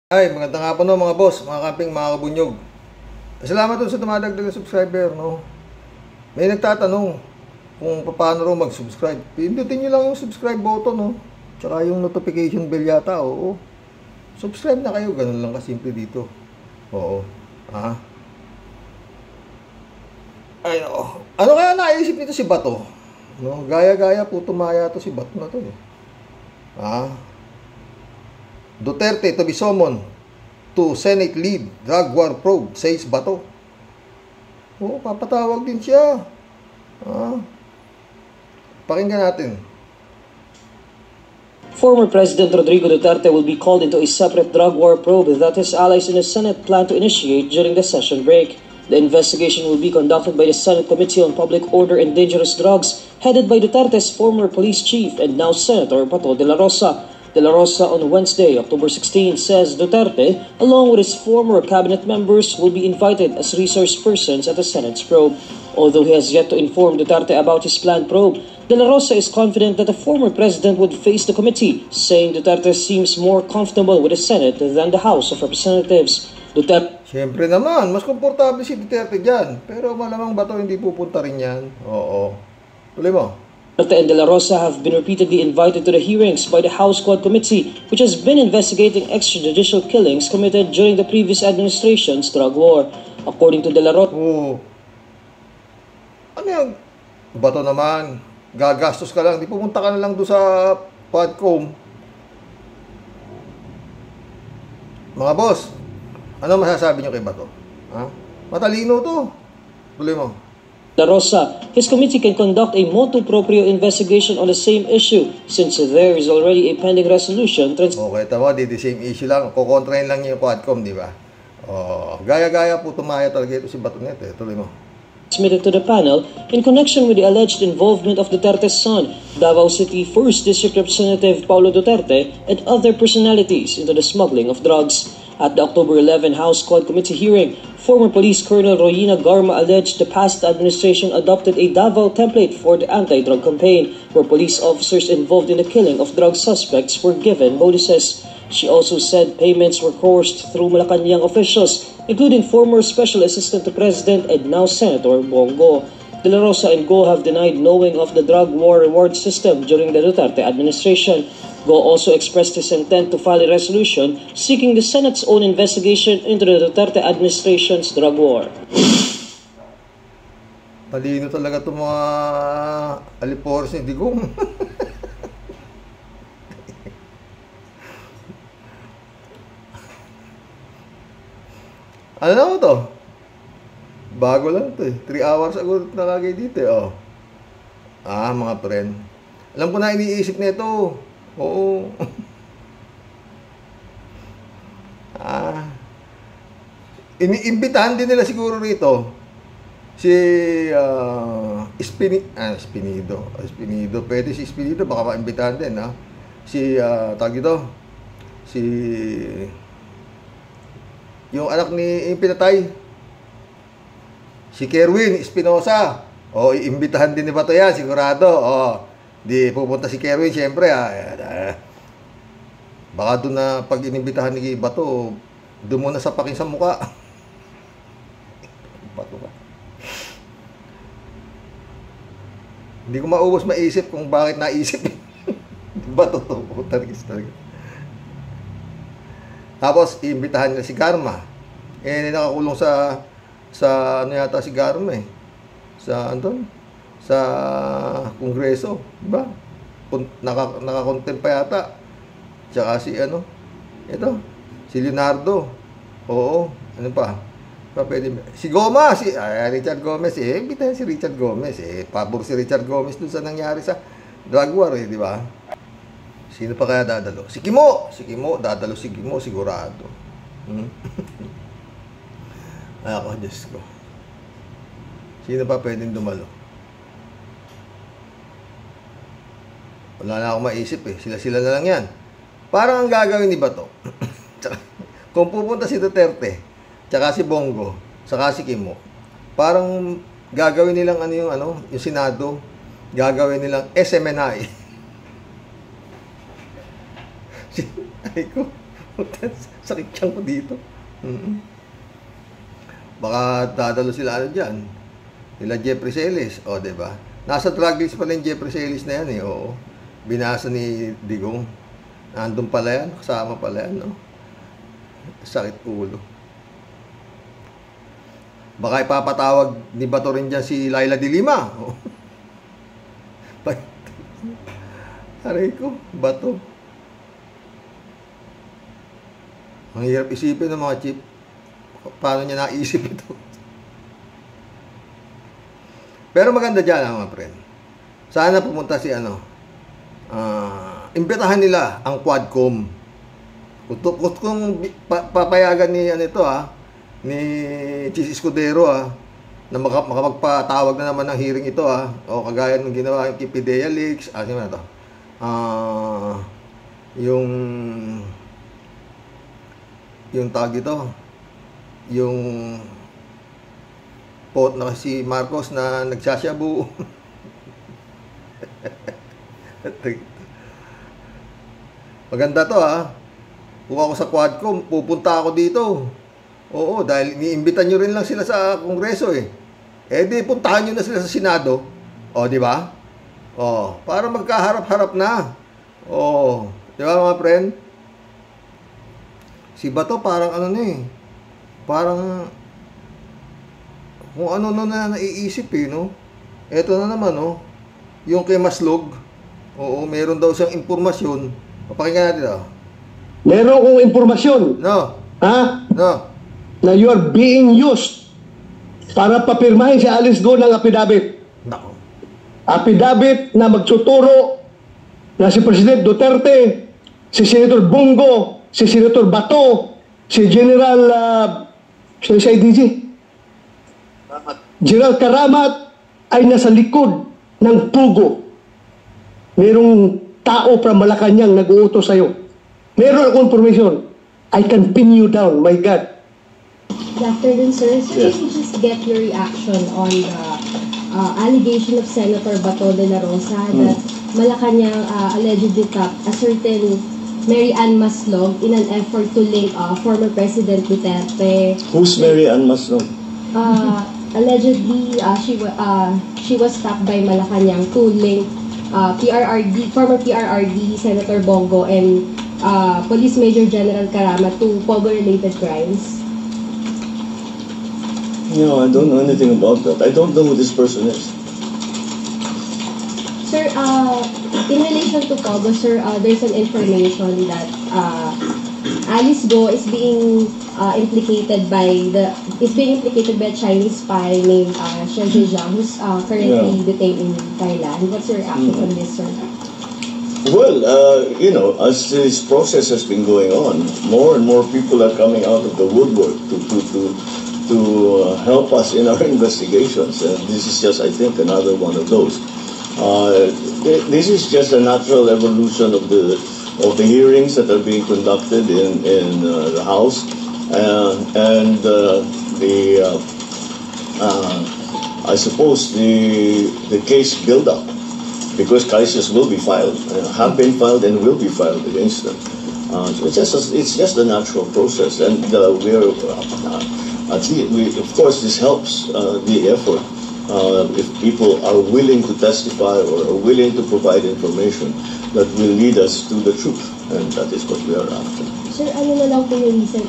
Ay, magandang hapon no mga boss, mga kamping, mga kabunyog. Salamat dun sa tumadagdag na subscriber, no. May nagtatanong kung paano raw mag-subscribe. Pindutin nyo lang yung subscribe button, no. Tsaka yung notification bell yata, oo. Subscribe na kayo, ganun lang kasimple dito. Oo. Ha? Ay, no. Ano kaya naisip nito si Bato? No, gaya-gaya po tumaya to si Bato na to, eh. Ha? Duterte to be summoned to Senate lead drug war probe, says Bato. Oo, papatawag din siya. Pakinggan natin. Former President Rodrigo Duterte will be called into a separate drug war probe that his allies in the Senate plan to initiate during the session break. The investigation will be conducted by the Senate Committee on Public Order and Dangerous Drugs, headed by Duterte's former police chief and now Senator Bato de la Rosa. De la Rosa on Wednesday, October 16, says Duterte, along with his former cabinet members, will be invited as resource persons at the Senate's probe. Although he has yet to inform Duterte about his planned probe, De la Rosa is confident that the former president would face the committee, saying Duterte seems more comfortable with the Senate than the House of Representatives. Duterte... Siyempre naman, mas komportable si Duterte dyan. Pero malamang Bato hindi pupunta rin yan. Oo. Tuloy mo. Duterte and De la Rosa have been repeatedly invited to the hearings by the House Quad Committee, which has been investigating extrajudicial killings committed during the previous administration's drug war. According to De la Rosa... Oo. Ano yung Bato naman? Gagastos ka lang. Di pumunta ka na lang doon sa Quadcom. Mga boss, ano masasabi nyo kay Bato? Ha? Matalino to. Tuloy mo. De la Rosa, his committee can conduct a motu proprio investigation on the same issue since there is already a pending resolution. Okay, tama, di the same issue lang. Kukontrahin lang yung Quadcom, di ba? Oh, gaya-gaya po tumaya talaga ito si Bato Neto. Tuloy mo. Submitted to the panel in connection with the alleged involvement of Duterte's son, Davao City 1st District Representative Paulo Duterte, and other personalities into the smuggling of drugs. At the October 11 House Quad Committee hearing, former Police Colonel Royina Garma alleged the past administration adopted a Davao template for the anti-drug campaign, where police officers involved in the killing of drug suspects were given bonuses. She also said payments were coerced through Malacanang officials, including former Special Assistant to President and now Senator Bongo. De la Rosa and Go have denied knowing of the drug war reward system during the Duterte administration. Go also expressed his intent to file a resolution seeking the Senate's own investigation into the Duterte administration's drug war. Talino talaga itong mga alipores ni Digong. Ano na to? Bago lang to eh. 3 hours ago nakagay dito eh. Oh. Mga friend. Alam ko na iniisip nito. Oo. Iniimbitahan din nila siguro rito si Espinido. Pwede si Espinido, baka maimbitahan din, ha? Si tawag ito. Si yung anak ni pinatay. Si Kerwin Espinosa. Iimbitahan din ni Bato yan, sigurado. Di pupunta si Kerwin, siyempre. Baka doon na pag inimbitahan ni Bato, doon muna sa paking sa mukha. Bato ka. Hindi ko maubos maisip kung bakit naisip. Bato to. Tapos, iimbitahan nila si Garma. Nakakulong sa ano yata si Garma eh. Sa Kongreso, diba? Nakakontempt pa yata. Tsaka si si Leonardo. Oo, ano pa? Pwede. Si Goma, Richard Gomez imbitahan si Richard Gomez pabor si Richard Gomez dun sa nangyari sa drug war di ba? Sino pa kaya dadalo? Si Kimo, dadalo si Kimo sigurado. Ay ako, Diyos ko. Sino pa pwedeng dumalo? Wala na akong maisip eh. Sila na lang yan. Parang ang gagawin ni Bato. Kung pupunta si Duterte, tsaka si Bongo, tsaka si Kimo, parang gagawin nilang yung Senado, gagawin nilang SMNI. Ay ko, Sakit siyang ko dito. Baka dadalo sila ano dyan. Nila Jeffrey Celis. O, diba? Nasa drug list pala yung Jeffrey Celis na yan eh. Oo. Binasa ni Digong. Nandun pala yan. Kasama pala yan. No? Sakit ulo. Baka ipapatawag ni Bato rin dyan si Laila de Lima. Oh. Aray ko, Bato. Ang hirap isipin ng mga chief. Paano niya naisip ito? Pero maganda dyan mga friend. Sana pumunta si imbitahan nila ang Quadcom. Kung papayagan ni ni Chis Escudero na makapagpatawag na naman ng hearing ito o kagaya ng ginawa kay Pidea Leaks, ano na to? Yung tawag ito, yung quote na si Marcos na nagsasyabu. Maganda to Kung ako sa Quadcom, pupunta ako dito. Oo, dahil iniimbitan nyo rin lang sila sa Kongreso eh. Eh di, puntahan nyo na sila sa Senado. O, di ba? O, para magkaharap-harap na. O, di ba mga friend? Si Bato parang parang kung ano na naiisip no? Eto na naman yung kay Maslog. Oo, meron daw siyang impormasyon. Papakinggan natin Meron kong impormasyon. No. No. Na you are being used para papirmahin si Alice Go ng affidavit. Nako. Affidavit na magtuturo na si President Duterte, si Senator Bongo, si Senator Bato, si General si IDG, General Karamat ay nasa likod ng pugo. Merong tao from Malacanang nag-uutos sa'yo. Meron akong information. I can pin you down, my God. Good afternoon, sir. So, Yes. let me just get your reaction on the allegation of Senator Bato de la Rosa that Malacanang allegedly tapped a certain Mary Ann Maslog in an effort to link former President Duterte. Who's Mary Ann Maslog? Allegedly, she was tapped by Malacanang to link former PRRD Senator Bongo and Police Major General Karamat to Pogo-related crimes. No, I don't know anything about that. I don't know who this person is. Sir, in relation to Pogo, sir, there's an information that Alice Go is being implicated by a Chinese spy named Shen Zhejiang, who's currently detained in Thailand. What's your reaction on this, sir? Well, as this process has been going on, more and more people are coming out of the woodwork to help us in our investigations, and this is just, I think, another one of those. This is just a natural evolution of the hearings that are being conducted in the House, and I suppose the case build-up, because cases will be filed, have been filed, and will be filed against them. So it's just a natural process, and of course, this helps the effort. If people are willing to testify or are willing to provide information that will lead us to the truth, and that is what we are after. Sir, ano na lang po yung recent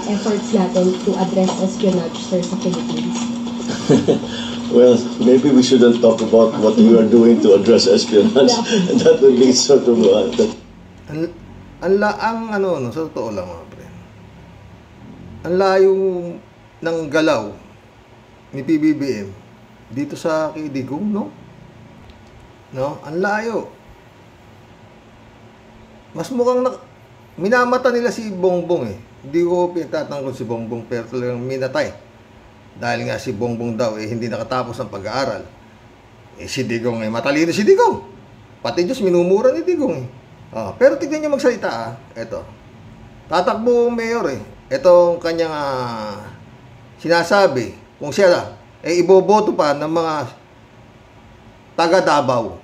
efforts natin to address espionage, sir, sa Philippines? Well, maybe we shouldn't talk about what we are doing to address espionage. That would be sort of... sa totoo lang mga pre. Ang layo ng galaw ni PBBM dito sa kay Digong, no? Ang layo. Mas mukhang minamata nila si Bongbong eh. Hindi ko pinagtatanggol si Bongbong, pero talagang minatay. Dahil nga si Bongbong daw hindi nakatapos ng pag-aaral. Si Digong matalino si Digong. Pati Diyos minumura ni Digong pero tignan niyo magsalita Ito. Tatakbo mayor Ito kanyang sinasabi kung siya iboboto pa ng mga taga Davao.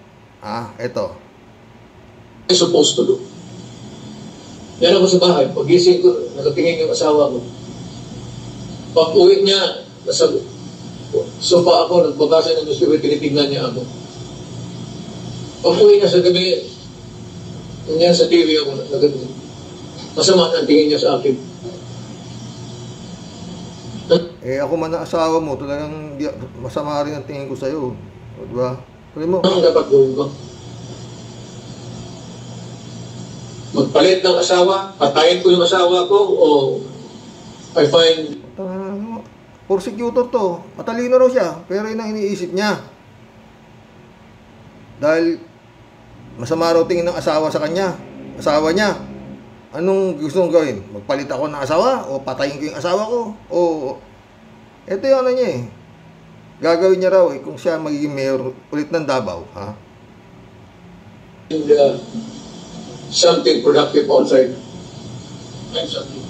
Ito. Supposed to do. Yan ako sa bahay. Pag-gising ko, nakatingin yung asawa ko. Pag-uwi niya, nasa sofa ako, nagbabasa ng newspaper, tinitignan niya ako. Pag-uwi niya sa gabi, niya sa TV ako, masama ang tingin niya sa akin. Ako man ang asawa mo, talagang masama rin ang tingin ko sa'yo. O, diba? Tuloy mo. Ano dapat gawin ko? Magpalit ng asawa? Patayin ko yung asawa ko? O I find... Prosecutor to. Matalino raw siya. Pero yun ang iniisip niya. Dahil masama raw tingin ng asawa sa kanya. Asawa niya. Anong gusto mong gawin? Magpalit ako ng asawa? O patayin ko yung asawa ko? O... Ito yung ano niya eh. Gagawin niya raw eh kung siya magiging mayor ulit ng Davao. Ha? And, something productive outside. And something.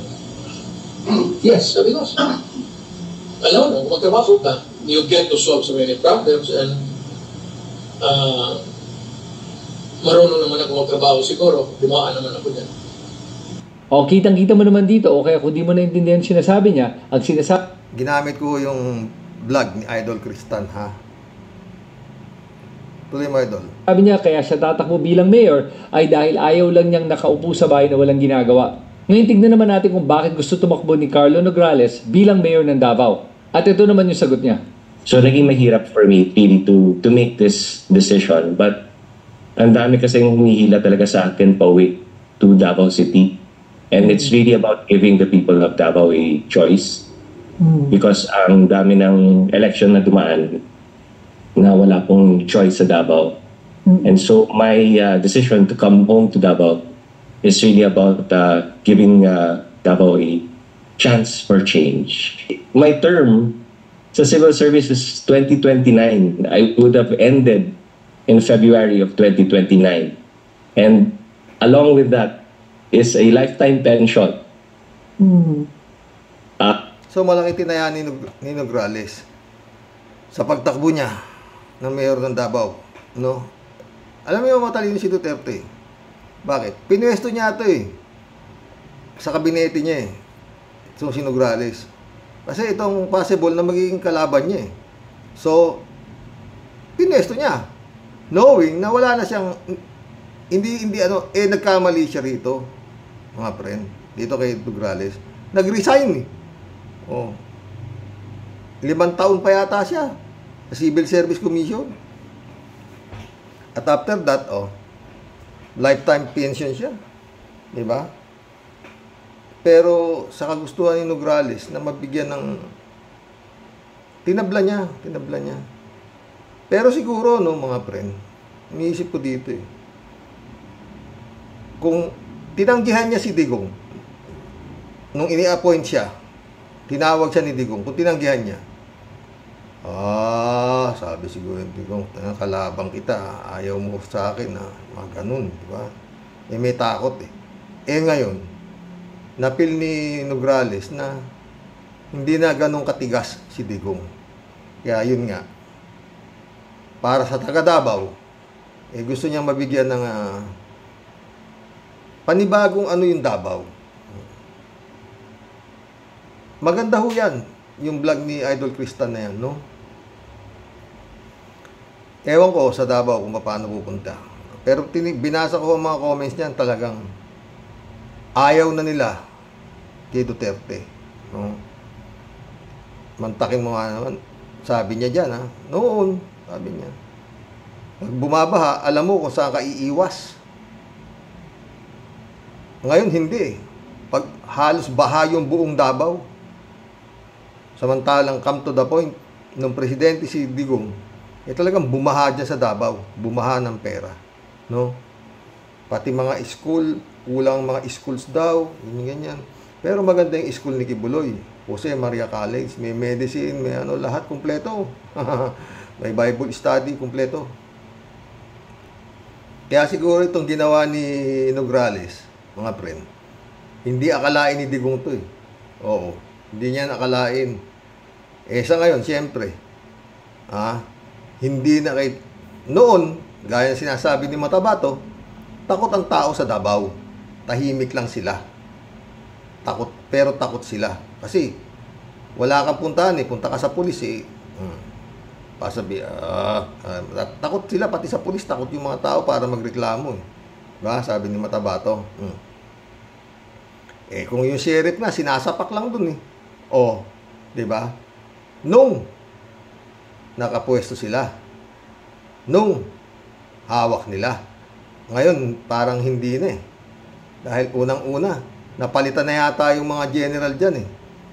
Yes, sabi ko. Alam mo, kung magtrabaho ka, you get to solve so many problems and marunong naman ako magtrabaho siguro. Dumaan naman ako dyan. O, kitang-kita mo naman dito, o kaya kung di mo naintindihan sinasabi niya, ang sinasabi... Ginamit ko yung vlog ni Idol Kristan, ha? Tuloy mo, Idol. Sabi niya, kaya siya tatakbo bilang mayor ay dahil ayaw lang niyang nakaupo sa bahay na walang ginagawa. Ngayon, tignan naman natin kung bakit gusto tumakbo ni Carlo Nograles bilang mayor ng Davao. At ito naman yung sagot niya. So, naging mahirap for me really to make this decision. But, ang dami kasing humihila talaga sa akin pauwi to Davao City. And it's really about giving the people of Davao a choice. Because ang dami ng election na dumaan na wala pong choice sa Davao. And so my decision to come home to Davao is really about giving Davao a chance for change. My term sa civil service is 2029. I would have ended in February of 2029. And along with that is a lifetime pension. So malaki tinaya ni Nograles sa pagtakbo niya ng mayor ng Davao, no? Alam mo yung matalino si Duterte. Bakit? Pinwesto niya ito eh. Sa kabinete niya eh. So si Nograles. Kasi itong possible na magiging kalaban niya eh. So pinwesto niya. Knowing na wala na siyang hindi nagkamali siya rito, mga friend. Dito kay Nograles. Nag-resign eh. Oh. 5 taon pa yata siya sa Civil Service Commission. At after that, lifetime pension siya. Diba? Pero sa kagustuhan ni Nograles na mabigyan ng tinabla niya. Pero siguro, no, mga friend, iniisip ko dito eh. Kung tinanggihan niya si Digong, nung ini-appoint siya, tinawag siya ni Digong, kung tinanggihan niya, sabi siguro ni Digong, kalabang kita, ayaw mo sa akin, mga ganun, di ba? May takot eh. Ngayon, napil ni Nograles na hindi na ganun katigas si Digong. Kaya yun nga, para sa taga Davao, gusto niyang mabigyan ng panibagong yung Davao. Maganda ho yan, yung vlog ni Idol Kristan na yan, no? Ewan ko sa Davao kung paano pupunta. Pero binasa ko ang mga comments niyan, talagang ayaw na nila kay Duterte, no? Mantakin mo nga naman, sabi niya dyan, noon, sabi niya, pag bumabaha, alam mo kung saan ka iiwas. Ngayon, hindi. Pag halos baha yung buong Davao. Samantalang come to the point, nung presidente si Digong, talagang bumaha dyan sa Davao. Bumaha ng pera. No? Pati mga school, kulang mga schools daw, ganyan. Pero maganda yung school ni Kibuloy. Jose Maria College, may medicine, may lahat kumpleto. May Bible study, kumpleto. Kaya siguro itong ginawa ni Nograles, mga friend, hindi akalain ni Digong to eh. Oo, hindi niya nakalain. Sa ngayon, siyempre, hindi na noon, gaya ng sinasabi ni Matabato, takot ang tao sa Davao. tahimik lang sila. Takot, pero takot sila. Kasi, wala kang puntahan punta ka sa pulis pasabi, takot sila, pati sa pulis, takot yung mga tao para magreklamo Diba? Sabi ni Matabato. Kung yung sheriff na, sinasapak lang dun diba? Nung nakapwesto sila, nung hawak nila, ngayon parang hindi na dahil unang-una napalitan na yata yung mga general dyan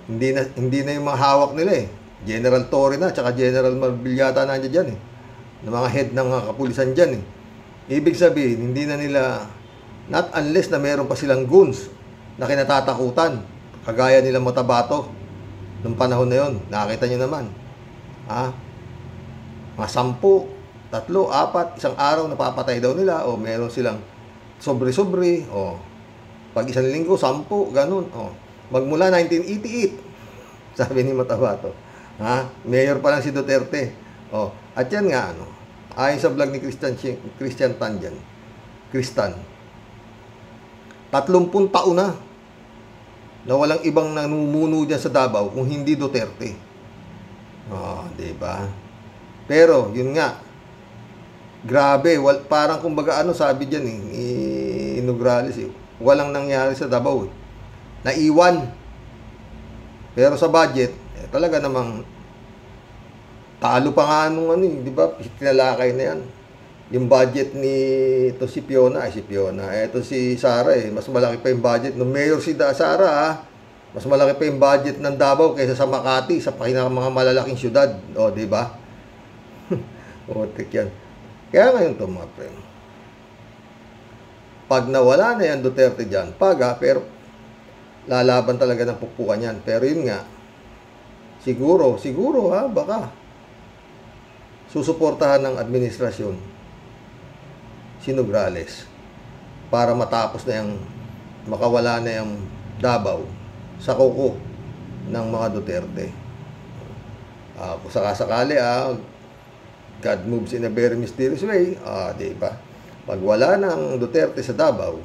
hindi na yung mga hawak nila General Torre na tsaka General Marbilyata nandiyan dyan ng mga head ng mga kapulisan dyan ibig sabihin hindi na nila, not unless na meron pa silang goons na kinatatakutan kagaya nila Matabato nung panahon na yun. Nakita nyo naman mga 10, 3, 4 isang araw napapatay daw nila meron silang sobre-sobre pag isang linggo 10 ganun magmula 1988 sabi ni Matabato mayor pa lang si Duterte at yan nga ayon sa vlog ni Christian Tan dyan, Kristan 30 taon na walang ibang namumuno dyan sa Davao kung hindi Duterte diba? Pero yun nga grabe, parang kumbaga sabi dyan ni Nograles walang nangyari sa Davao naiwan pero sa budget talaga namang talo pa nga nung di ba tinalakay na yan yung budget ni si Fiona eto si Sara mas malaki pa yung budget nung mayor si Sara mas malaki pa yung budget ng Davao kaysa sa Makati sa mga malalaking syudad di ba yan. Kaya ngayon to mga friend, pag nawala na yan Duterte dyan, pero lalaban talaga ng pupukan yan. Pero yun nga, siguro baka susuportahan ng administrasyon si Nograles para matapos na yung makawala na yung Davao sa kuko ng mga Duterte. Kung sakasakali God moves in a very mysterious way, diba? Pag wala ng Duterte sa Davao,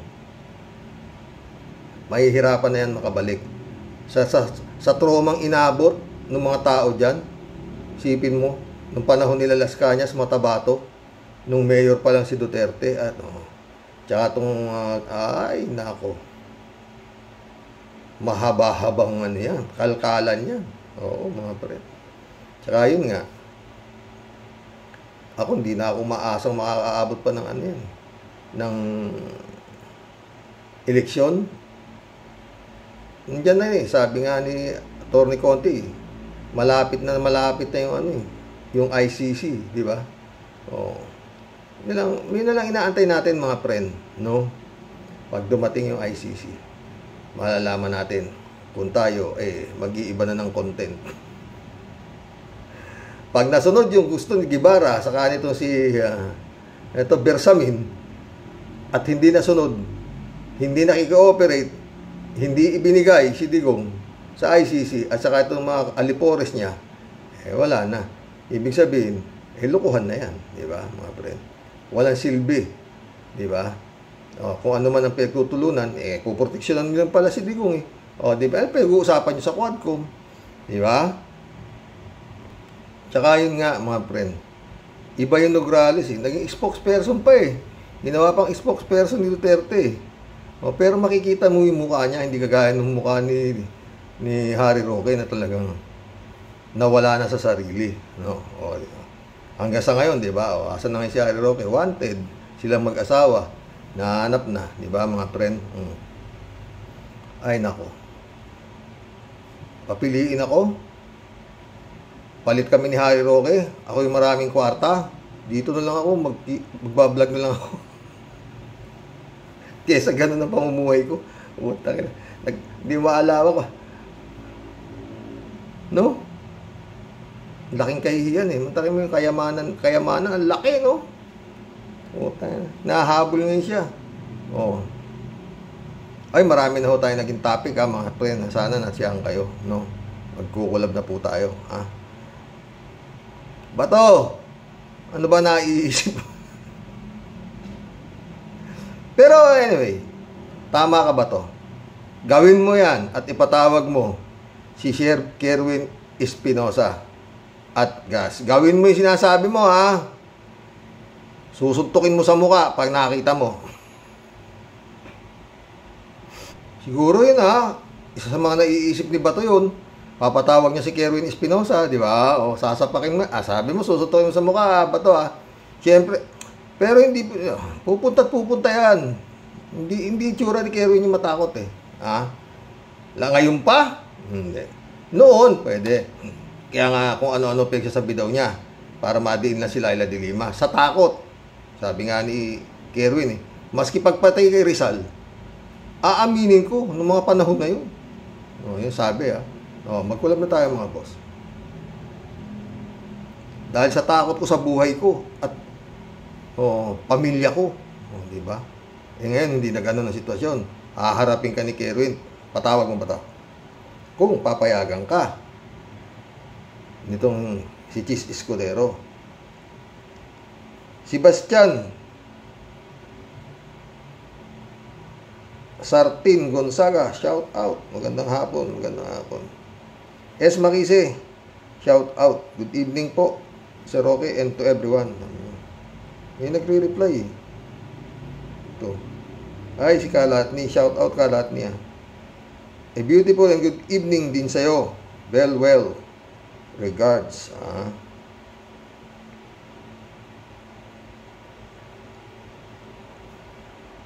mahihirapan na yan makabalik. Sa tromang inabot ng mga tao dyan, sipin mo, nung panahon nila Las Cañas, Matabato, nung mayor pa lang si Duterte, tsaka itong, mahaba-habang yan, kalkalan yan. Oo, mga pre. Tsaka yun nga, ako hindi na ako maasang makakaabot pa ng ng eleksyon. Nandiyan na sabi nga ni Atty. Conti, malapit na yung yung ICC, di ba? Yun na lang inaantay natin mga friend, no? Pag dumating yung ICC, malalaman natin kung tayo mag-iiba na ng content. Pag nasunod yung gusto ni Guevara, saka nito Bersamin, at hindi nasunod, hindi nakikooperate, hindi ibinigay si Digong sa ICC, at saka itong mga alipores niya, wala na. Ibig sabihin, lukuhan na yan, di ba, mga friend? Walang silbi, di ba? Kung ano man ang pinagtutulunan, puproteksyonan nila pala si Digong di ba? Pinag-uusapan nyo sa Quadcom, di ba? Tsaka yun nga, mga friend, iba yung Nograles naging spokesperson pa ginawa pang spokesperson ni Duterte pero makikita mo yung mukha niya, hindi kagaya ng mukha ni Harry Roque na talagang nawala na sa sarili, no? Hanggang sa ngayon, di ba? Asan na ngayon si Harry Roque? Wanted silang mag-asawa, nahanap na, di ba, mga friend? Ay nako, papiliin ako. Palit kami ni Harry Roque. Ako yung maraming kwarta. Dito na lang ako. Magbablog na lang ako. Kesa ganun ang pamumuhay ko. Hindi maalawa ko. No? Laking kahihiyan Mantaki mo yung kayamanan. Ang laki, no? Nahabol ngayon siya. Ay, marami na tayo naging topic, mga friend. Sana nasiyahan kayo, no? Magkukulab na po tayo, Bato, ano ba naiisip? Pero anyway, Tama ka ba to? Gawin mo yan at ipatawag mo si Sir Kerwin Espinosa. At gawin mo yung sinasabi mo, ha? Susuntukin mo sa muka pag nakita mo. Siguro yun, ha? Isa sa mga naiisip ni Bato yun. Papatawag niya si Kerwin Espinosa, di ba? O sasapakin mo. Sabi mo, susuntukin mo sa muka, Bato, ha? Siyempre, pero hindi, pupunta yan. Hindi itsura ni Kerwin yung matakot, eh. Ha? Ngayon pa? Hindi. Noon, pwede. Kaya nga, kung ano-ano pinagsasabi daw niya para madiin na si Laila de Lima. Sa takot. Sabi nga ni Kerwin, eh. Maski pagpatay kay Rizal, aaminin ko noong mga panahon na yun. O, yun sabi, ha. O, magkulab na tayo, mga boss. Dahil sa takot ko sa buhay ko at pamilya ko. O, di ba? Ngayon, hindi na ganun ang sitwasyon. Haharapin ka ni Kerwin. Patawag mo ba ito? Kung papayagan ka nitong si Chis Escudero. Si Bastian Sartin Gonzaga, shout out. Magandang hapon. S. Makise, shout out. Good evening po, Sir Roque, and to everyone. May nagre-reply. Ito. Ay, si Kalatni. Shout out, Kalatni. A beautiful and good evening din sa'yo. Well. Regards.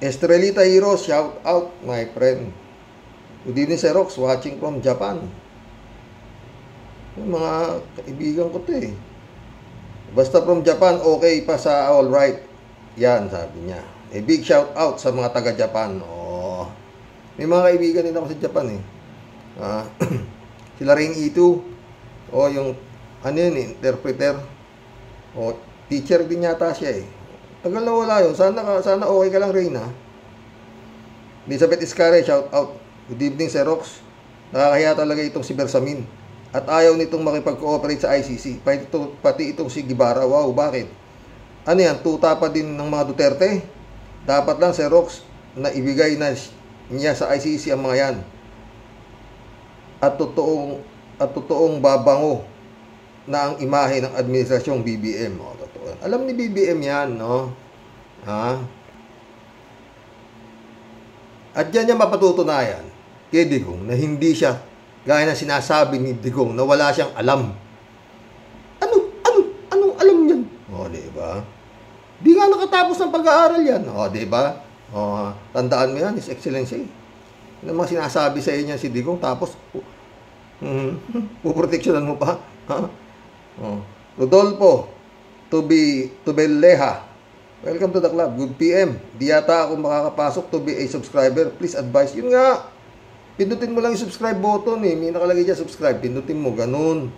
Estrelita Heroes, shout out, my friend. Good evening, Sir Rox, watching from Japan. Yung mga kaibigan ko to, eh. Basta from Japan, okay pa sa all right. Yan, sabi niya. A big shout out sa mga taga-Japan. Oh. May mga kaibigan din ako sa Japan, eh. Sila Rain Itu. O yung ano yun, interpreter. O teacher din yata siya, eh. Tagal na wala yun. Sana okay ka lang, Rain, ha. Elizabeth Iscare, shout out. Good evening, Sir Rox. Nakakahiya talaga itong si Bersamin. At ayaw nitong makipag-cooperate sa ICC. Pati itong si Guevara. Wow, bakit? Ano yan? Tuta pa din ng mga Duterte? Dapat lang, Sir Rox, na ibigay na niya sa ICC ang mga yan. At totoong babango na ang imahe ng administrasyong BBM. O, totoo. Alam ni BBM yan, no? Ha? At yan niya mapatutunayan kay Digong na hindi siya, gaya na sinasabi ni Digong, na wala siyang alam. Anong alam niyan? O, diba? Di nga nakatapos ng pag-aaral yan. O, diba? O, tandaan mo yan, His Excellency. Ano mga sinasabi sa inyo si Digong, tapos puproteksyonan mo pa. Ha? O, Rodolfo Tubelleha, welcome to the club. Good PM. Di yata ako makakapasok to be a subscriber. Please advise. Yun nga. Pindutin mo lang yung subscribe button, eh. May nakalagay dyan subscribe. Pindutin mo. Ganun.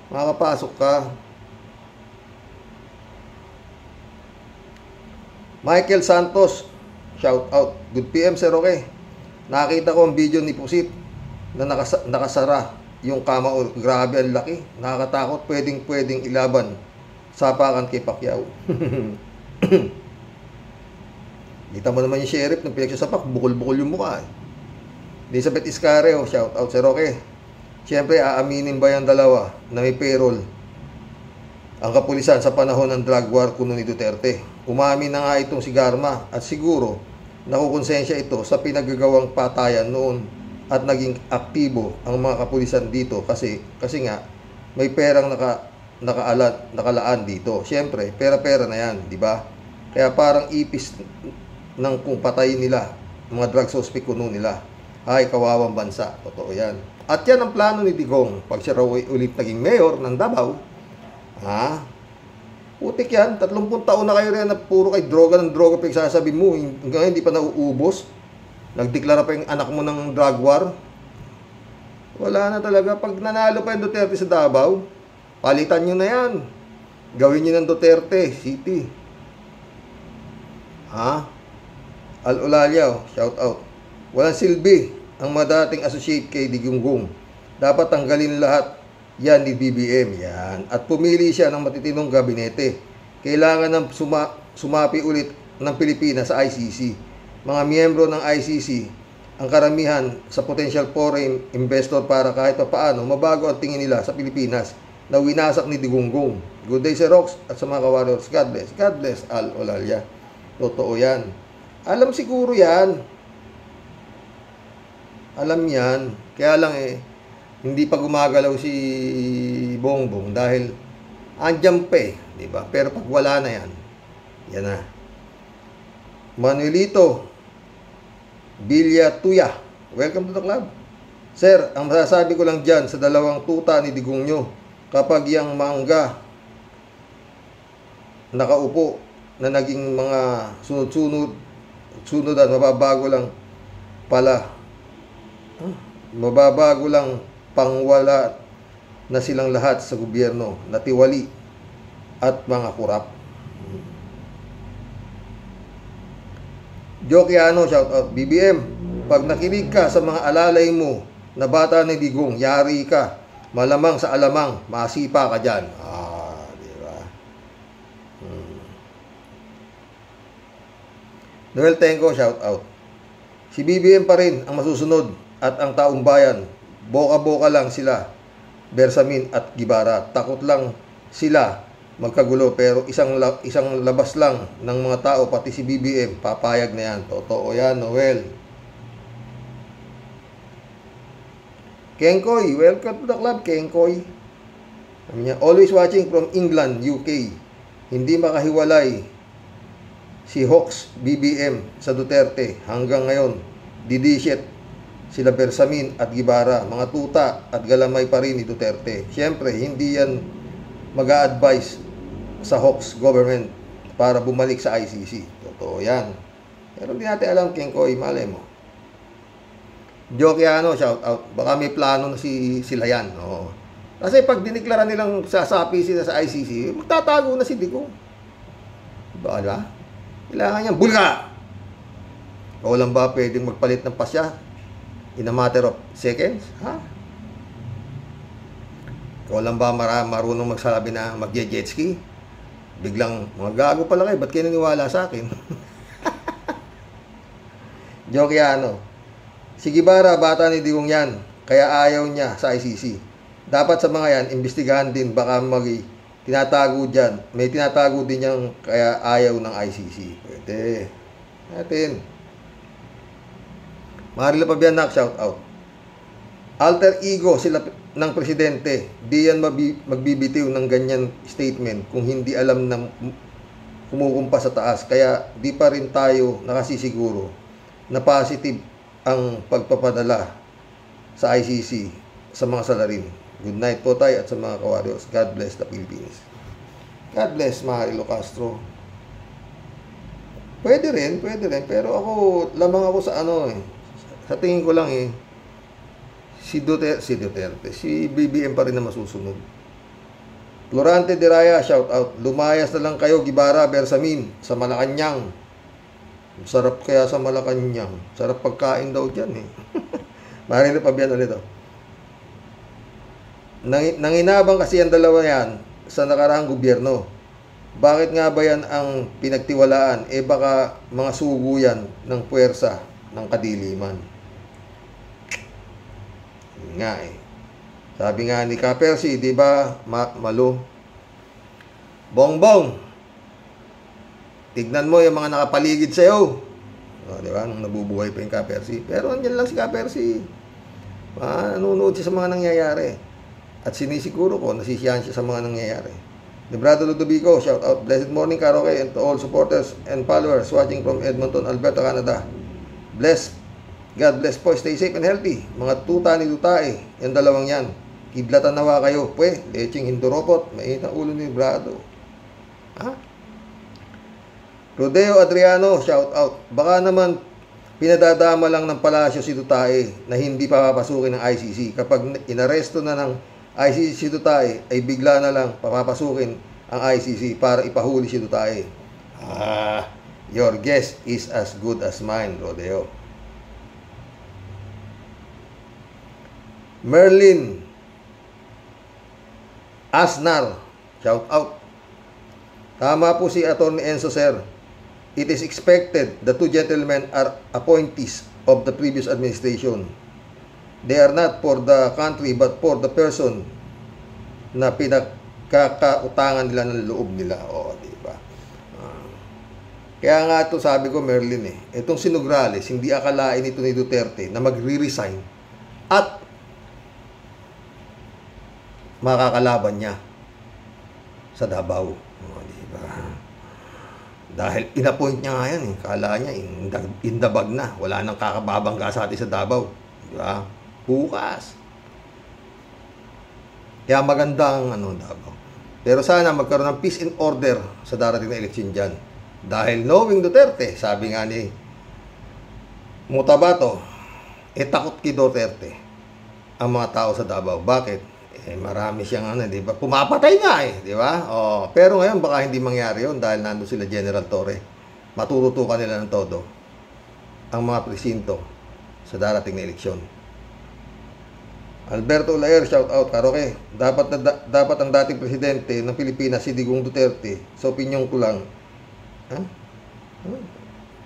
Makakapasok ka. Michael Santos, shout out. Good PM, Sir Roque. Nakita ko ang video ni Pusit na nakasara yung kama. Grabe, ang laki. Nakakatakot. Pwedeng ilaban. Sapakan kay Pacquiao. Kita mo naman yung sheriff ng pinagsasapak, bukol-bukol yung mukha, eh. Elizabeth Iscare, shout out, Sir Roque. Siyempre, aaminin ba yung dalawa na may payroll ang kapulisan sa panahon ng drug war kuno ni Duterte? Umamin na nga itong si Garma at siguro nakukonsensya ito sa pinagagawang patayan noon at naging aktibo ang mga kapulisan dito kasi nga may perang nakalaan dito. Siyempre, pera-pera na yan, di ba? Kaya parang ipis ng kung patayin nila, mga drug suspect kuno nila. Ay, kawawang bansa. Totoo yan. At yan ang plano ni Digong. Pag siya raw ulit naging mayor ng Davao, putik yan. 30 taon na kayo rin na puro kay droga ng droga pinagsasabi mo. Hanggang hindi pa nauubos. Nagdeklara pa yung anak mo ng drug war. Wala na talaga. Pag nanalo pa yung Duterte sa Davao, palitan nyo na yan. Gawin nyo ng Duterte City. Al-Ulalia, shout out. Walang silbi ang mga dating associate kay Digong. Dapat tanggalin lahat yan ni BBM. Yan. At pumili siya ng matitinong gabinete. Kailangan ng sumapi ulit ng Pilipinas sa ICC. mga miyembro ng ICC, ang karamihan sa potential foreign investor para kahit paano mabago ang tingin nila sa Pilipinas na winasak ni Digunggong. Good day, Sir Rox, at sa mga ka-warriors. God bless. God bless, Al Olalia. Totoo yan. Alam siguro yan. Alam yan. Kaya lang hindi pa gumagalaw si Bongbong dahil andyan pa diba? Pero pag wala na yan, yan na. Manuelito Villatuya, welcome to the club. Sir, ang masasabi ko lang dyan sa dalawang tuta ni Digong nyo, kapag yung mangga nakaupo na naging mga sunod-sunudan, mababago lang pangwala na silang lahat sa gobyerno, natiwali at mga kurap. Jokiano, shout out. BBM, pag nakinig ka sa mga alalay mo na bata ni Digong, yari ka. Malamang sa alamang, masipa ka dyan. Diba? Noel Tenko, shout out. Si BBM pa rin ang masusunod at ang taong bayan. Boka-boka lang sila, Bersamin at Gibara. Takot lang sila magkagulo, pero isang labas lang ng mga tao, pati si BBM, papayag na yan. Totoo yan, Noel. Kenkoy, welcome to the club, Kenkoy. Always watching from England, UK. Hindi makahiwalay si Hawks, BBM sa Duterte. Hanggang ngayon, didishit sila Bersamin at Gibara. Mga tuta at galamay pa rin ni Duterte. Siyempre, hindi yan mag-a-advise sa Hawks government para bumalik sa ICC. Totoo yan. Pero hindi natin alam, Kenkoy, malay mo. Jokiano, shout out. Baka may plano na sila yan. Oo. Kasi pag diniklara nilang sasapi sila sa ICC, magtatago na si Digong. Diba? Kailangan niyang bulga. O lang ba pwedeng magpalit ng pasya in a matter of seconds? Ha? Ikaw lang ba marunong magsabi na mag-jet ski? Biglang, mga gago pala kayo, ba't kayo naniwala sa akin? Jokiano, si Gibara, bata ni Digong yan, kaya ayaw niya sa ICC. Dapat sa mga yan, imbestigahan din, baka tinatago dyan. May tinatago din yan, kaya ayaw ng ICC. Pwede. Natin. Marilo Pabianak, shout out. Alter ego sila ng presidente, di yan magbibitiw ng ganyan statement kung hindi alam na kumukumpa sa taas. Kaya di pa rin tayo nakasisiguro na positive ang pagpapadala sa ICC sa mga salarin. Good night po tayo at sa mga ka-warriors. God bless the Philippines. God bless Marilo Castro. Pwede rin, pero lamang ako sa sa tingin ko lang si Duterte, si BBM pa rin na masusunod. Florante de Raya, shout out. Lumayas na lang kayo, Gibara, Bersamin, sa Malacanang. Sarap kaya sa Malacanang. Sarap pagkain daw dyan Marino Pabiano nito. Nanginabang kasi ang dalawa yan sa nakaraang gobyerno. Bakit nga ba yan ang pinagtiwalaan? Baka mga sugo yan ng puwersa ng kadiliman. Nga Sabi nga ni Kapersi, di ba, Malo? Bongbong, tignan mo yung mga nakapaligid sa'yo. Di ba, nung nabubuhay pa yung Kapersi. Pero andyan lang si Kapersi. Nanonood siya sa mga nangyayari. At sinisiguro ko, nasisiyahan siya sa mga nangyayari. Librado Ludovico, shout out. Blessed morning, Karoke, and to all supporters and followers watching from Edmonton, Alberta, Canada. God bless po. Stay safe and healthy. Mga tuta ni Dutae, yung dalawang yan. Kiblatan nawa kayo. Pwe, leching hinduropot. Mainit ang ulo ni Librado. Rodeo Adriano, shout out. Baka naman pinadadama lang ng palasyo si Dutae na hindi pa papasukin ng ICC. Kapag inaresto na ng ICC si Dutae, ay bigla na lang papapasukin ang ICC para ipahuli si Dutae. Your guess is as good as mine, Rodeo. Merlin Asnar, shout out. Tama po si Atty. Enzo, sir. It is expected the two gentlemen are appointees of the previous administration. They are not for the country but for the person na pinagkakautangan nila ng loob nila. O, diba? Kaya nga ito sabi ko, Merlin, itong si Nograles, hindi akalain ito ni Duterte na magre-resign at makakalaban niya sa Davao. O, diba? Dahil inappoint niya nga yan, kala niya indabag na, wala nang kakababangga sa atin sa Davao. Diba? Bukas. Kaya maganda ang Davao. Pero sana magkaroon ng peace and order sa darating na eleksyon dyan. Dahil knowing Duterte, sabi nga ni Mutabato, takot kay Duterte ang mga tao sa Davao. Bakit? Marami siyang di ba? Pumapatay nga di ba? Pero ngayon baka hindi mangyari yun dahil nandun sila General Torre. Matututukan nila ng todo ang mga presinto sa darating na eleksyon. Alberto Ulaer, shout out, Karoke. Dapat ang dating presidente ng Pilipinas si Digong Duterte. Sa opinyon ko lang.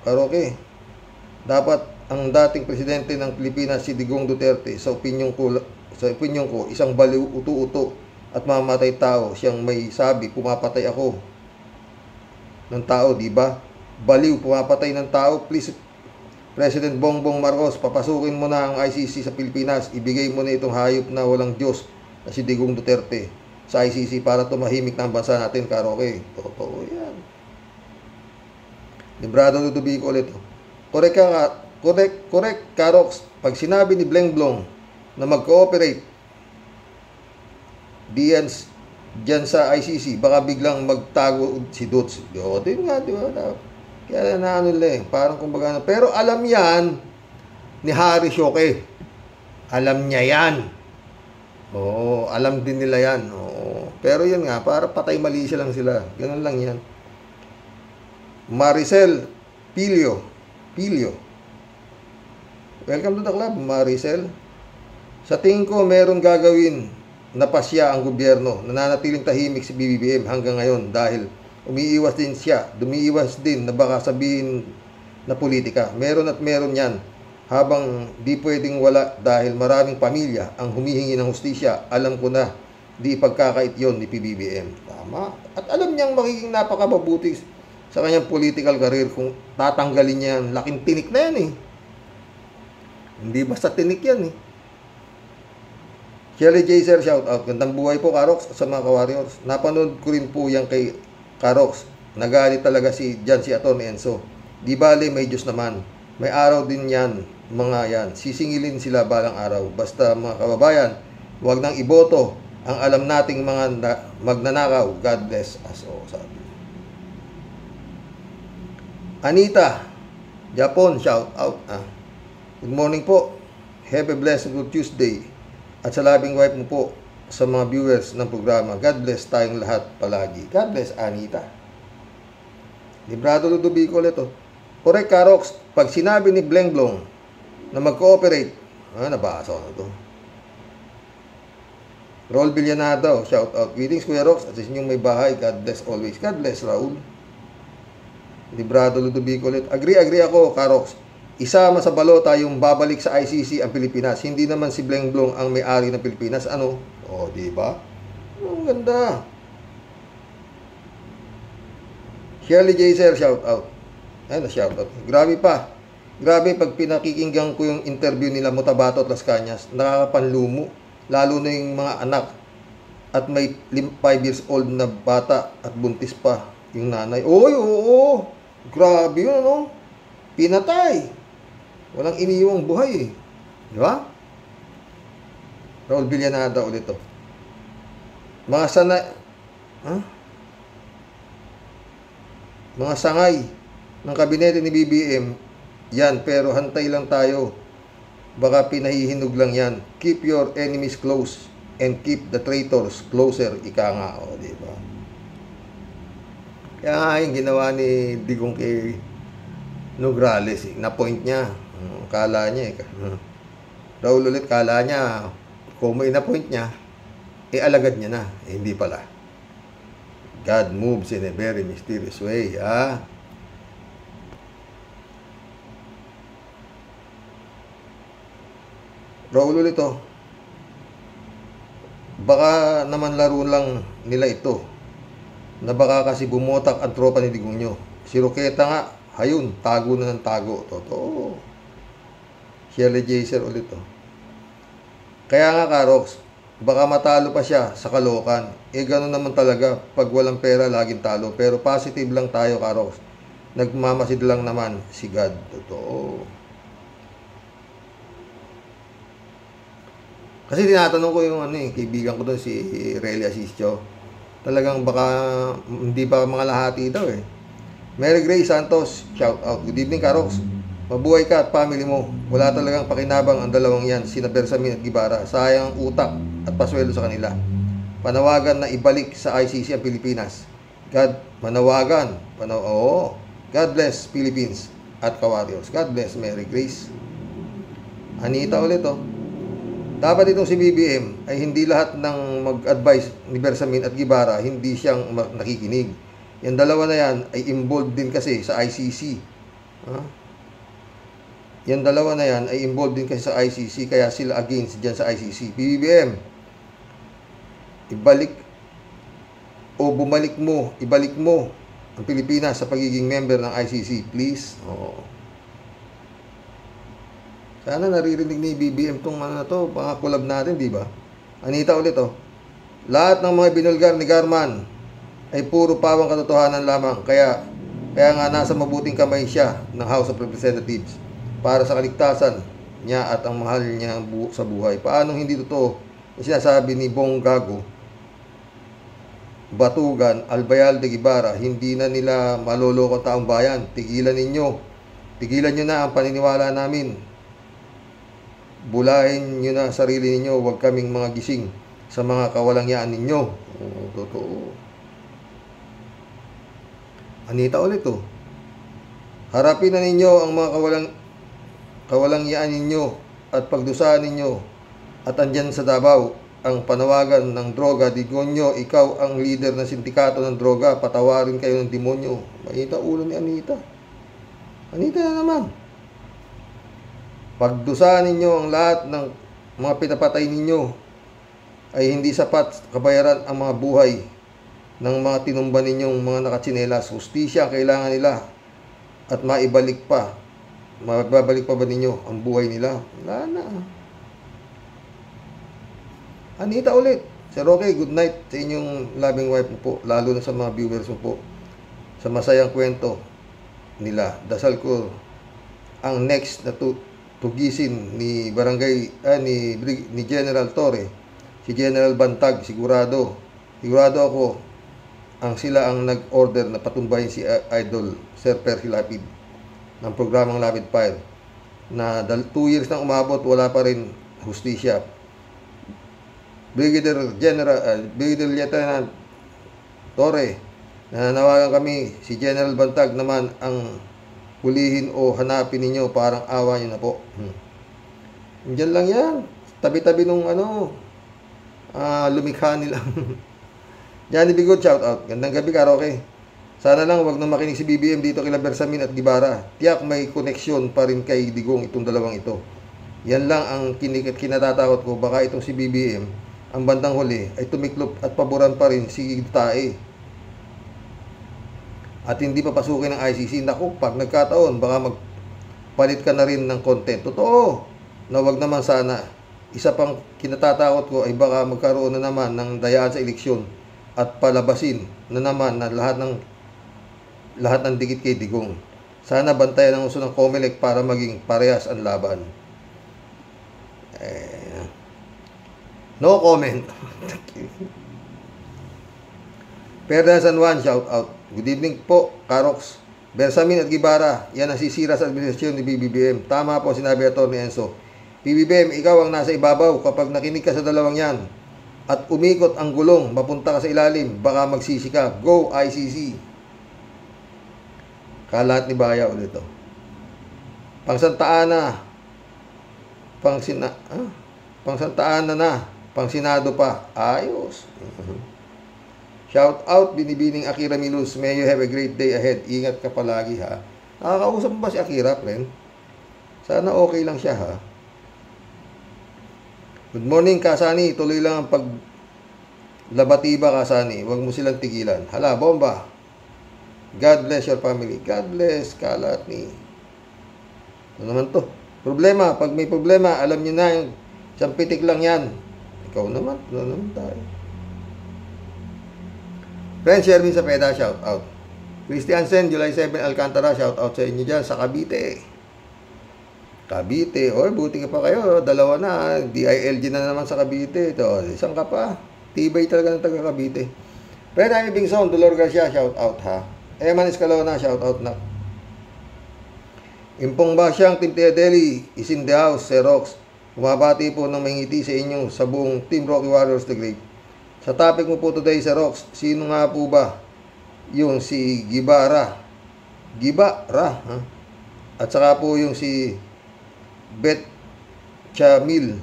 Karoke. Dapat ang dating presidente ng Pilipinas si Digong Duterte. Sa opinyon ko, isang baliw, uto-uto at mamatay tao. Siyang may sabi, pumapatay ako ng tao, di ba? Baliw, pumapatay ng tao. Please, President Bongbong Marcos, papasukin mo na ang ICC sa Pilipinas. Ibigay mo na itong hayop na walang Diyos na si Digong Duterte sa ICC para tumahimik na ang bansa natin, Karoke. Totoo yan. Librado Ludovico ulit. Correct, Karox. Pag sinabi ni Bleng Blong na mag-cooperate diyan sa ICC, baka biglang magtago si Dutz. Din nga, di ba? Kaya parang kumbaga, pero alam yan ni Harry Shoke. Alam niya yan. Oo, alam din nila yan. Oo. Pero yun nga, para patay mali lang sila. Ganun lang yan. Maricel Pilio. Welcome to the club, Maricel. Sa tingin ko, meron gagawin na pasya ang gobyerno. Nananatiling tahimik si BBM hanggang ngayon dahil umiiwas din siya. Dumiiwas din na baka sabihin na politika. Meron at meron yan. Habang di pwedeng wala dahil maraming pamilya ang humihingi ng hustisya, alam ko na di pagkakait yon ni PBBM. Tama. At alam niyang magiging napakababuti sa kanyang political career kung tatanggalin niya yan. Laking tinik na yan Hindi basta tinik yan Shelly J. Sir, shout out. Gandang buhay po, Karox, sa mga ka-warriors. Napanood ko rin po yan kay Karox. Nagalit talaga si Atty. Enzo. Di bale, may Diyos naman. May araw din yan, mga yan. Sisingilin sila balang araw. Basta mga kababayan, huwag nang iboto ang alam nating mga magnanakaw. God bless us all. Sabi. Anita, Japon, shout out. Good morning po. Have a blessed good Tuesday. At sa labing wife mo po sa mga viewers ng programa. God bless tayong lahat palagi. God bless, Anita. Librado Ludovico ulit Correct, Karox. Pag sinabi ni Bleng Blong na mag-cooperate, nabasa ko na ito. Raul Villanado, shout out. Greetings, Kuya Rox. At sa inyong may bahay, God bless always. God bless, Raul. Librado Ludovico ulit. Agree ako, Karox. Isama sa balota yung babalik sa ICC ang Pilipinas. Hindi naman si Bleng Blong ang may-ari ng Pilipinas. Di ba? Ang ganda. Shelly J. Sir, shout out. Shout out. Grabe pag pinakikinggan ko yung interview nila Mutabato at Las Cañas, nakakapanlumo. Lalo na yung mga anak. At may 5 years old na bata at buntis pa yung nanay. Oo. Grabe yun, Pinatay. Walang iniiwang buhay Di ba? Raul Villanada ulit Mga sangay ng kabinete ni BBM, yan, pero hantay lang tayo. Baka pinahihinog lang yan. Keep your enemies close and keep the traitors closer. Ika nga, di ba? Kaya nga yung ginawa ni Digong kay Nograles, na-point niya. Kala niya Raul ulit, kala niya kung may na-point niya, alagad niya na. Hindi pala. God moves in a very mysterious way. Raul ulit to. Baka naman laro lang nila ito. Na baka kasi bumotak ang tropa ni Digong nyo. Si Roqueta nga, hayun, tago na ng tago. Totoo. Shirley Jaser ulit to. Kaya nga, Karox, baka matalo pa siya sa kalokan. Gano'n naman talaga. Pag walang pera, laging talo. Pero positive lang tayo, Karox. Nagmamasid lang naman si God. Totoo. Kasi tinatanong ko yung kaibigan ko doon, si Relly Asisio. Talagang baka hindi pa mga lahati daw eh. Mary Grace Santos, shout out. Good evening, Karox. Mabuhay ka at family mo. Wala talagang pakinabang ang dalawang yan, sina Bersamin at Guevara. Sayang ang utak at paswelo sa kanila. Panawagan na ibalik sa ICC ang Pilipinas. God, manawagan. Oo. God bless Philippines at Ka-Warriors. God bless Mary Grace. Anita ulit oh. Dapat itong si BBM ay hindi lahat ng mag-advise ni Bersamin at Guevara, hindi siyang nakikinig. Yung dalawa na yan ay involved din kasi sa ICC. Yung dalawa na yan ay involved din kasi sa ICC, kaya sila against dyan sa ICC. BBM, ibalik mo ang Pilipinas sa pagiging member ng ICC, please. Oo. Sana naririnig ni BBM tong mga collab natin, di ba? Anita ulit oh. Lahat ng mga binulgar ni Garman ay puro pawang katotohanan lamang. Kaya nga nasa mabuting kamay siya ng House of Representatives para sa kaligtasan niya at ang mahal niya sa buhay. Paano hindi totoo yung sinasabi ni Bong Gago, Batugan, Albayalde, Guevara, hindi na nila maloloko ang taong bayan. Tigilan nyo na ang paniniwala namin. Bulahin nyo na sarili ninyo, huwag kaming mga gising sa mga kawalangyaan ninyo. Totoo. Anita ulit oh. Harapin na ninyo ang mga kawalangyaan ninyo at pagdusahan ninyo. At andyan sa Davao ang panawagan ng droga. Digonyo, ikaw ang leader ng sindikato ng droga, patawarin kayo ng demonyo. Mainit ulo ni Anita. Anita na naman. Pagdusahan ninyo ang lahat ng mga pinapatay ninyo ay hindi sapat kabayaran ang mga buhay ng mga tinumba ninyong mga nakatsinelas. Hustisya ang kailangan nila at maibalik pa. Magbabalik pa ba ninyo ang buhay nila? Wala na. Anita ulit. Sir Roque, good night sa inyong loving wife mo po, lalo na sa mga viewers mo po, sa masayang kwento nila. Dasal ko ang next na tugisin ni ni General Torre, si General Bantag, sigurado ako sila ang nag-order na patumbahin si Idol Sir Percy Lapid ng programang Lapid Fire na 2 years nang umabot, wala pa rin hustisya. Brigadier Lieutenant Torre, nananawagan kami, si General Bantag naman ang hulihin o hanapin ninyo, parang awa nyo na po. Diyan lang yan. Tabi-tabi nung lumikha nila. Johnny Bigot, shout out. Gandang gabi, Karoke. Sana lang wag na makinig si BBM dito kila Bersamin at Guevara. Tiyak may koneksyon pa rin kay Digong itong dalawang ito. Yan lang ang kinatatakot ko. Baka itong si BBM, ang bandang huli, ay tumiklop at paboran pa rin si Tae. At hindi papasukin ng ICC. Naku, pag nagkataon, baka magpalit ka na rin ng content. Totoo, na wag naman sana. Isa pang kinatatakot ko ay baka magkaroon na naman ng dayaan sa eleksyon at palabasin na naman na lahat ng dikit kay Digong. Sana bantayan ang uso ng COMELEC para maging parehas ang laban. No comment. Perdan San Juan, shout out. Good evening po, Karox. Bersamin at Guevara, yan ang sisira sa administrasyon ni BBM. Tama po sinabi ni Enzo. BBM, ikaw ang nasa ibabaw. Kapag nakinig ka sa dalawang yan at umikot ang gulong, mapunta ka sa ilalim, baka magsisi ka. Go ICC. Kalat ni Baya ulit ito. Pangsantaan na. Pangsantaan na. Pangsinado pa. Ayos. Shout out, Binibining Akira Milus. May you have a great day ahead. Ingat ka palagi, ha. Nakakausap mo ba si Akira, friend? Sana okay lang siya, ha. Good morning, Kasani. Tuloy lang ang paglabatiba, Kasani. Huwag mo silang tigilan. Hala, bomba. God bless your family. God bless, kalat ni. Ano naman to? Problema. Pag may problema, alam nyo na yung isang pitik lang yan. Ikaw naman. Ano naman tayo? Friend Sherwin Sapeda, shout out. Christiansen, July 7, Alcantara, shout out sa inyo dyan sa Cavite. Cavite, buti ka pa kayo, dalawa na, DILG na naman sa Cavite. Ito, isang ka pa, tibay talaga ng taga Cavite. Friend Amy Bingson, Dolor Garcia, shout out ha. Eman Escalona, shout out na. Impong Basyang, Team Tia Deli, is in the house, Xerox. Bumabati po ng may ngiti sa inyo sa buong Team Rocky Warriors The Great. Sa topic mo po today, Xerox, sino nga po ba yung si Gibara? Ha? At saka po yung si Bet Chamil,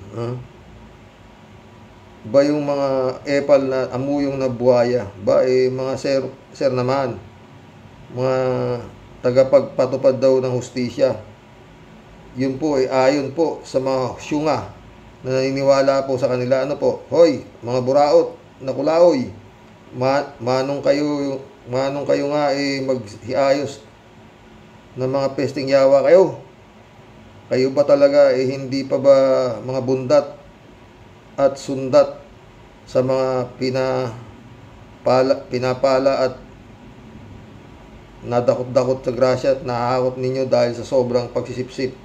ba yung mga epal na amuyong na buhaya? Ba mga sir naman, mga tagapagpatupad daw ng hustisya. Yun po ayon po sa mga syunga na naniniwala po sa kanila. Ano po? Hoy, mga buraot na kulaoy, manong kayo nga maghiayos ng mga pesting yawa kayo. Kayo ba talaga hindi pa ba mga bundat at sundat sa mga pinapala at nadakot-dakot sa grasya at nahahakot ninyo dahil sa sobrang pagsisipsip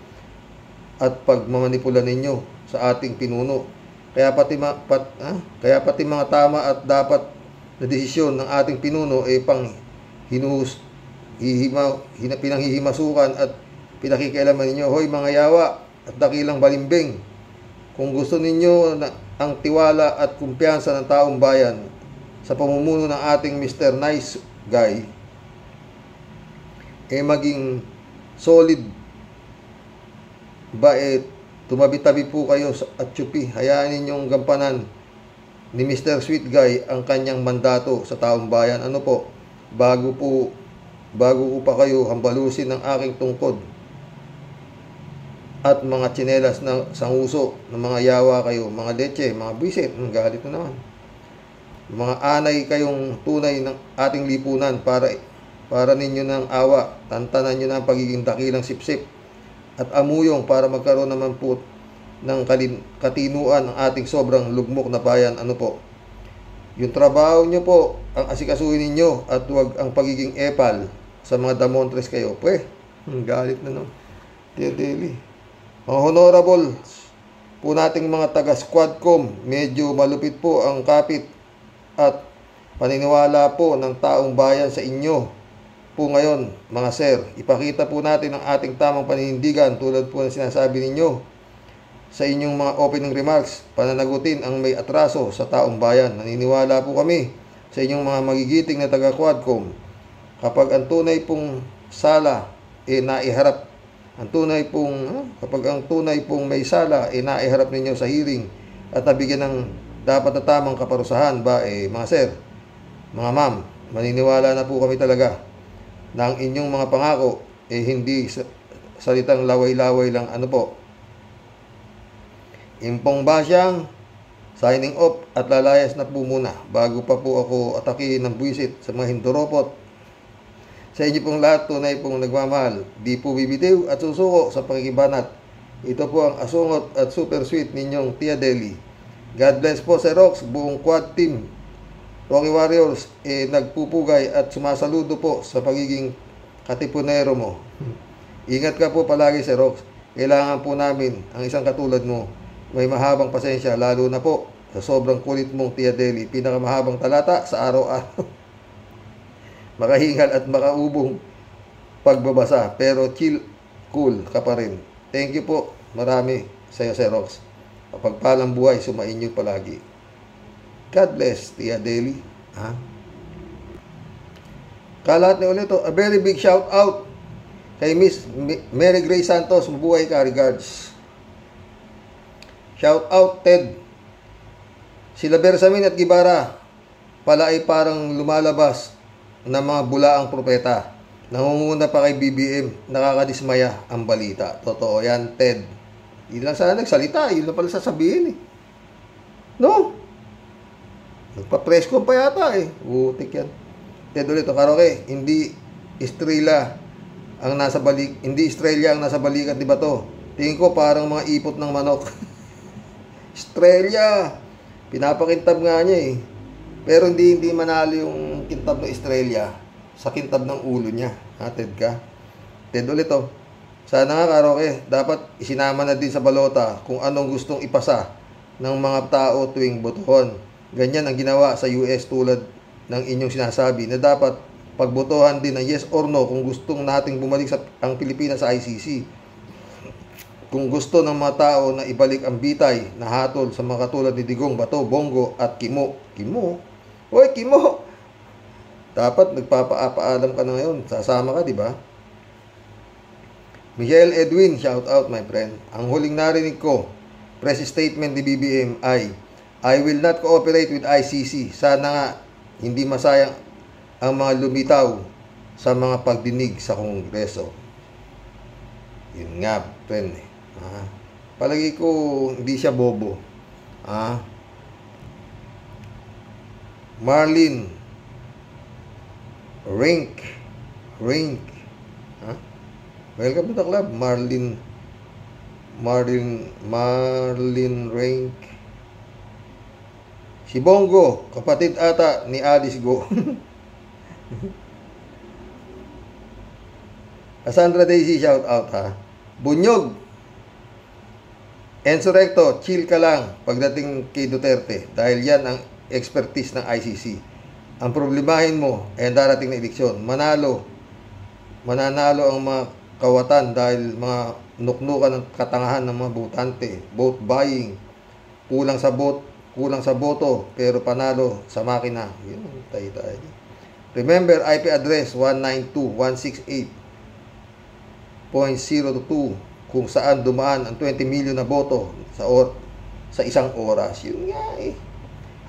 at pagmamanipula ninyo sa ating pinuno. Kaya pati mga tama at dapat na desisyon ng ating pinuno pang pinanghihimasukan at pinakikialaman ninyo. Hoy mga yawa at dakilang balimbing, kung gusto ninyo ang tiwala at kumpiyansa ng taong bayan sa pamumuno ng ating Mr. Nice Guy, maging solid ba tumabi-tabi po kayo at tsupi. Hayaan ninyong gampanan ni Mr. Sweet Guy ang kanyang mandato sa taong bayan. Ano po? Bago ko pa kayo hambalusin ng aking tungkod at mga tsinelas na sanguso ng mga yawa kayo, mga leche, mga bisit, galit na naman. Mga anay kayong tunay ng ating lipunan para ninyo ng awa, tantanan nyo na ang pagiging dakilang sipsip at amuyong para magkaroon naman po ng katinuan ang ating sobrang lugmok na bayan. Ano po? Yung trabaho nyo po ang asikasuhin ninyo at huwag ang pagiging epal sa mga damontres kayo. Galit na no. Daily. Mga honorable po nating mga taga-squadcom, medyo malupit po ang kapit at paniniwala po ng taong bayan sa inyo po ngayon, mga sir. Ipakita po natin ang ating tamang paninindigan tulad po ng sinasabi ninyo sa inyong mga opening remarks. Pananagutin ang may atraso sa taong bayan. Naniniwala po kami sa inyong mga magigiting na taga-quadcom. Kapag ang tunay pong sala naiharap, kapag ang tunay pong may sala naiharap ninyo sa hearing at nabigyan ng dapat na tamang kaparusahan mga sir, mga ma'am, maniniwala na po kami talaga na ang inyong mga pangako hindi salitang laway-laway lang. Ano po? Impong Basyang, signing off at lalayas na po muna bago pa po ako atakihin ng buwisit sa mga hinduropot. Sa inyo pong lahat, tunay pong nagmamahal, di po bibitiw at susuko sa pakikibanat. Ito po ang asungot at super sweet ninyong Tia Deli. God bless po sa Rox, buong quad team Rocky Warriors nagpupugay at sumasaludo po sa pagiging katipunero mo. Ingat ka po palagi sa Rox. Kailangan po namin ang isang katulad mo. May mahabang pasensya, lalo na po sa sobrang kulit mong Tia Deli. Pinakamahabang talata sa araw-araw. Makahingal at makaubong pagbabasa, pero chill, cool ka pa rin. Thank you po marami sa iyo, Sir Rox. Pagpalang buhay, sumainyo palagi. God bless, Tia Deli. Kalat ni ulit, a very big shout out kay Miss Mary Grace Santos. Mabuhay ka, regards. Shout out, Ted. Sila Bersamin at Gibara pala ay parang lumalabas na mga bulaang propeta. Nangunguna pa kay BBM. Nakakadismaya ang balita. Totoo yan, Ted. Yun lang sana nagsalita. Yun lang pala sasabihin No? Nagpa-presko pa yata eh. Butik yan. Ted ulit, Karoke, hindi Estrella ang nasa balik, hindi Estrella ang nasa balikat ni Bato. Tingin ko parang mga ipot ng manok. Estrella! Pinapakintab nga niya eh. Pero hindi manalo yung kintab ng Estrella sa kintab ng ulo niya. Ha, Ted ka? Ted ulit oh. Sana nga, Karoke, dapat isinama na din sa balota kung anong gustong ipasa ng mga tao tuwing botohon. Ganyan ang ginawa sa US tulad ng inyong sinasabi na dapat pagbotohan din ng yes or no kung gustong nating bumalik ang Pilipinas sa ICC. Kung gusto ng mga tao na ibalik ang bitay na hatol sa mga katulad ni Digong, Bato, Bongo at Kimo. Kimo? Hoy, Kimo! Dapat nagpapaalam ka na ngayon. Sasama ka, di ba? Miguel Edwin, shout out my friend. Ang huling narinig ko, press statement ni BBM ay, I will not cooperate with ICC. Sana nga hindi masayang ang mga lumitaw sa mga pagdinig sa Kongreso. Yun nga, friend. Palagi ko hindi siya bobo. Marlene Rink. Welcome to the club, Marlene Rink. Si Bongo, kapatid ata ni Alice Go. Cassandra Daisy, shout out ha. Bunyog. Enzo Recto, chill ka lang pagdating kay Duterte dahil yan ang expertise ng ICC. Ang problemahin mo ay darating na eleksyon. Mananalo ang mga kawatan dahil mga nuknukan ng katangahan ng mga botante. Vote buying. Kulang sa boto pero panalo sa makina. Yun, tayo. Remember IP address 192.168.02 kung saan dumaan ang 20 million na boto sa isang oras. Yun nga eh.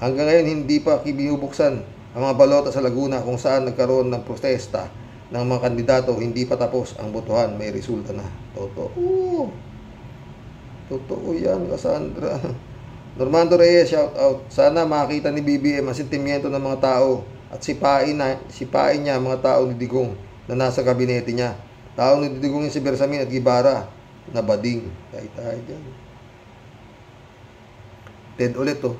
Hanggang ngayon hindi pa binubuksan ang mga balota sa Laguna kung saan nagkaroon ng protesta ng mga kandidato. Hindi pa tapos ang botohan. May resulta na. Totoo yan, Cassandra. Normando Reyes, shout out. Sana makita ni BBM ang sentimiento ng mga tao at sipain niya mga tao ni Digong na nasa kabinete niya. Tao ni Digong yung si Bersamin at Guevara na bading. Kahit tayo dyan. Ted ulit to.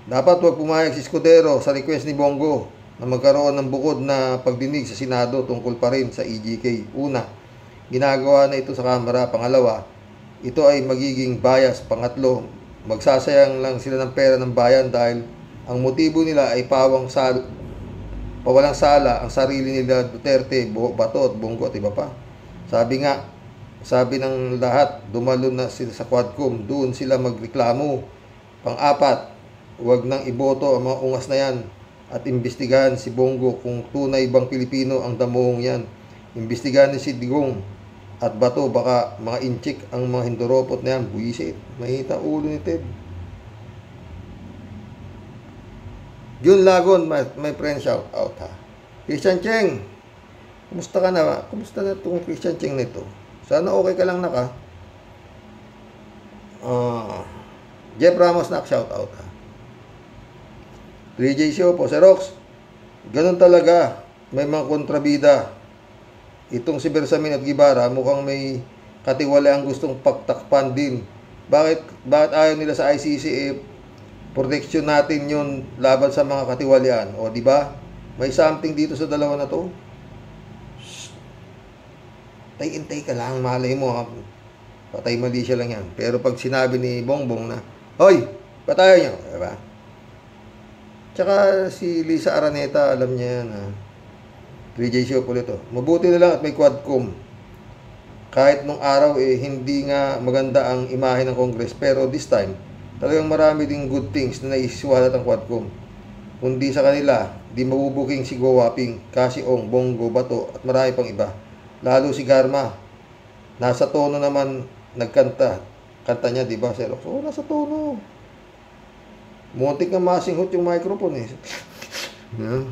Dapat huwag pumayag si Escudero sa request ni Bongo na magkaroon ng bukod na pagdinig sa Senado tungkol pa rin sa EJK. Una, ginagawa na ito sa Kamara. Pangalawa, ito ay magiging bias. Pangatlo, magsasayang lang sila ng pera ng bayan dahil ang motibo nila ay pawalang sala ang sarili nila Duterte, Bato at Bongo at iba pa. Sabi ng lahat, dumalo na sila sa Quadcom, doon sila magreklamo. Pang-apat, huwag nang iboto ang mga ungas na yan at imbestigahan si Bongo kung tunay bang Pilipino ang damuhong yan. Imbestigahan ni si Digong at Bato, baka mga inchik ang mga hinduropot na yan. Buisit, mahita ulo ni Ted. Jun Lagon, my friend, shout out ha. Christian Cheng, kumusta ka na? Kumusta na itong Christian Cheng nito? Sana okay ka lang naka. Jeff Ramos nak, shout out ha. 3J Show po, Sir Rox, ganun talaga, may mga kontrabida. Itong si Bersamin at Guevara, mukhang may katiwala ang gustong pagtakpan din. Bakit ayaw nila sa ICC protection natin yun laban sa mga katiwalian? O, di ba? May something dito sa dalawa na to. Tay-intay ka lang, malay mo. Patay mali siya lang yan. Pero pag sinabi ni Bongbong na, hoy, patayan niyo. Diba? Tsaka si Lisa Araneta, alam niya yan. 3J Show po ito. Mabuti na lang at may Quadcom. Kahit nung araw hindi nga maganda ang imahe ng Congress. Pero this time, talagang marami ding good things na naisiwalat ang Quadcom. Kundi sa kanila, di mabubuking si Go Waping, Kasiong, Bongo, Bato at marami pang iba. Lalo si Garma. Nasa tono naman nagkanta. Kanta niya, di ba, Sir Rox? Oo, nasa tono. Muntik na masinghot yung microphone eh. Yeah.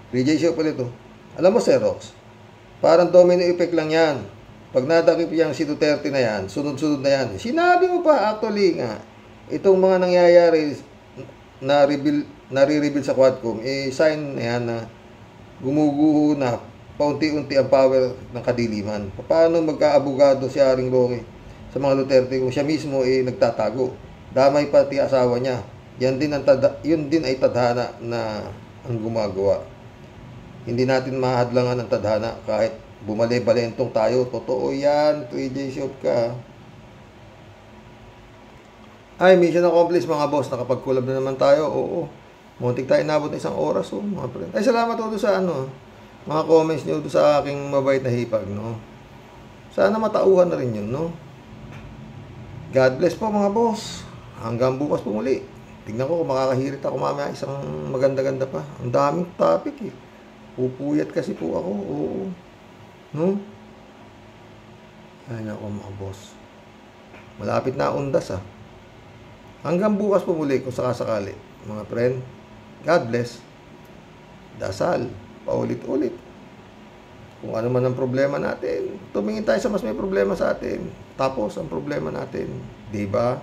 3J Show pala ito. Alam mo, Sir Rox, parang domino effect lang yan. Pag nadakip yang si Duterte na yan, sunod-sunod na yan. Sinabi mo pa, actually nga, itong mga nangyayari nare-reveal sa Quadcom, sign na yan na gumuguho na paunti-unti ang power ng kadiliman. Paano magkaabogado si Haring Roque sa mga Duterte kung siya mismo nagtatago? Damay pati asawa niya. Yun din ay tadhana na ang gumagawa. Hindi natin mahadlangan ang tadhana kahit bumale-balentong tayo. Totoo yan, 3J Shop ka. Ay, mission accomplished mga boss. Nakapag-collab na naman tayo. Oo. Muntik tayo inabot na 1 oras. Oh, mga friend. Ay, salamat po doon sa mga comments niyo doon sa aking mabait na hipag, no? Sana matauhan na rin yun, no? God bless po mga boss. Hanggang bukas po muli. Tignan ko kung makakahirit ako mamaya isang maganda-ganda pa. Ang daming topic eh. Pupuyat kasi po ako. Oo. No? Ayun ako mga boss. Malapit na undas ah. Hanggang bukas po muli kung sakasakali. Mga friend, God bless. Dasal. Paulit-ulit. Kung ano man ang problema natin, tumingin tayo sa mas may problema sa atin. Tapos ang problema natin. Diba?